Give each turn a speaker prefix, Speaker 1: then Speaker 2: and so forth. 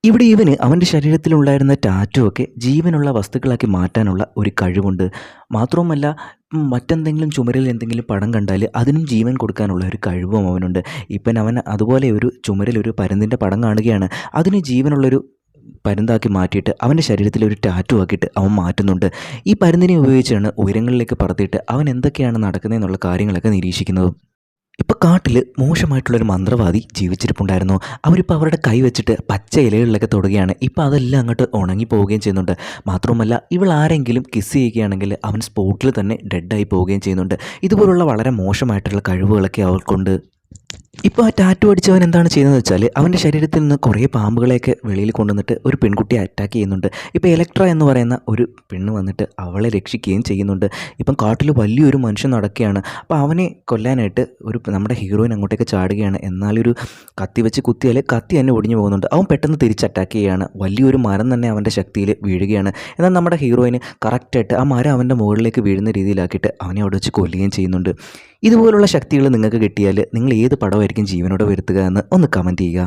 Speaker 1: ഇവിടെ ഇവന് അവൻ്റെ ശരീരത്തിലുണ്ടായിരുന്ന ടാറ്റു ഒക്കെ ജീവനുള്ള വസ്തുക്കളാക്കി മാറ്റാനുള്ള ഒരു കഴിവുണ്ട്. മാത്രവുമല്ല മറ്റെന്തെങ്കിലും ചുമരിൽ എന്തെങ്കിലും പടം കണ്ടാൽ അതിനും ജീവൻ കൊടുക്കാനുള്ള ഒരു കഴിവും അവനുണ്ട്. ഇപ്പൻ അവൻ അതുപോലെ ഒരു ചുമരിൽ ഒരു പരുന്തിൻ്റെ പടം കാണുകയാണ്. അതിന് ജീവനുള്ളൊരു പരുന്താക്കി മാറ്റിയിട്ട് അവൻ്റെ ശരീരത്തിൽ ഒരു ടാറ്റു ആക്കിയിട്ട് അവൻ മാറ്റുന്നുണ്ട്. ഈ പരുന്തിനെ ഉപയോഗിച്ചാണ് ഉയരങ്ങളിലേക്ക് പറത്തിയിട്ട് അവൻ എന്തൊക്കെയാണ് നടക്കുന്നതെന്നുള്ള കാര്യങ്ങളൊക്കെ നിരീക്ഷിക്കുന്നത്. ഇപ്പോൾ കാട്ടിൽ മോശമായിട്ടുള്ളൊരു മന്ത്രവാദി ജീവിച്ചിരിപ്പുണ്ടായിരുന്നു. അവരിപ്പോൾ അവരുടെ കൈ വെച്ചിട്ട് പച്ച ഇലകളിലൊക്കെ തൊടുകയാണ്. ഇപ്പോൾ അതെല്ലാം അങ്ങോട്ട് ഉണങ്ങി പോവുകയും ചെയ്യുന്നുണ്ട്. മാത്രവുമല്ല ഇവൾ ആരെങ്കിലും കിസ് ചെയ്യുകയാണെങ്കിൽ അവൻ സ്പോട്ടിൽ തന്നെ ഡെഡായി പോവുകയും ചെയ്യുന്നുണ്ട്. ഇതുപോലുള്ള വളരെ മോശമായിട്ടുള്ള കഴിവുകളൊക്കെ അവൾക്കുണ്ട്. ഇപ്പോൾ ആ ടാറ്റു അടിച്ചവൻ എന്താണ് ചെയ്യുന്നതെന്ന് വെച്ചാൽ അവൻ്റെ ശരീരത്തിൽ നിന്ന് കുറേ പാമ്പുകളെയൊക്കെ വെളിയിൽ കൊണ്ടുവന്നിട്ട് ഒരു പെൺകുട്ടിയെ അറ്റാക്ക് ചെയ്യുന്നുണ്ട്. ഇപ്പോൾ ഇലക്ട്ര എന്ന് പറയുന്ന ഒരു പെണ്ണ് വന്നിട്ട് അവളെ രക്ഷിക്കുകയും ചെയ്യുന്നുണ്ട്. ഇപ്പം കാട്ടിൽ വലിയൊരു മനുഷ്യൻ നടക്കുകയാണ്. അപ്പോൾ അവനെ കൊല്ലാനായിട്ട് നമ്മുടെ ഹീറോയിൻ അങ്ങോട്ടേക്ക് ചാടുകയാണ്. എന്നാലൊരു കത്തി വെച്ച് കുത്തിയാൽ കത്തി തന്നെ ഒടിഞ്ഞു പോകുന്നുണ്ട്. അവൻ പെട്ടെന്ന് തിരിച്ച് അറ്റാക്ക് ചെയ്യുകയാണ്. വലിയൊരു മരം തന്നെ അവൻ്റെ ശക്തിയിൽ വീഴുകയാണ്. എന്നാൽ നമ്മുടെ ഹീറോയിന് കറക്റ്റായിട്ട് ആ മരം അവൻ്റെ മുകളിലേക്ക് വീഴുന്ന രീതിയിലാക്കിയിട്ട് അവനെ അവിടെ വെച്ച് കൊല്ലുകയും ചെയ്യുന്നുണ്ട്. ഇതുപോലുള്ള ശക്തികൾ നിങ്ങൾക്ക് കിട്ടിയാൽ നിങ്ങൾ ഏത് പടമായിരിക്കും ജീവനോടെ വരുത്തുക എന്ന് ഒന്ന് കമൻറ്റ് ചെയ്യുക.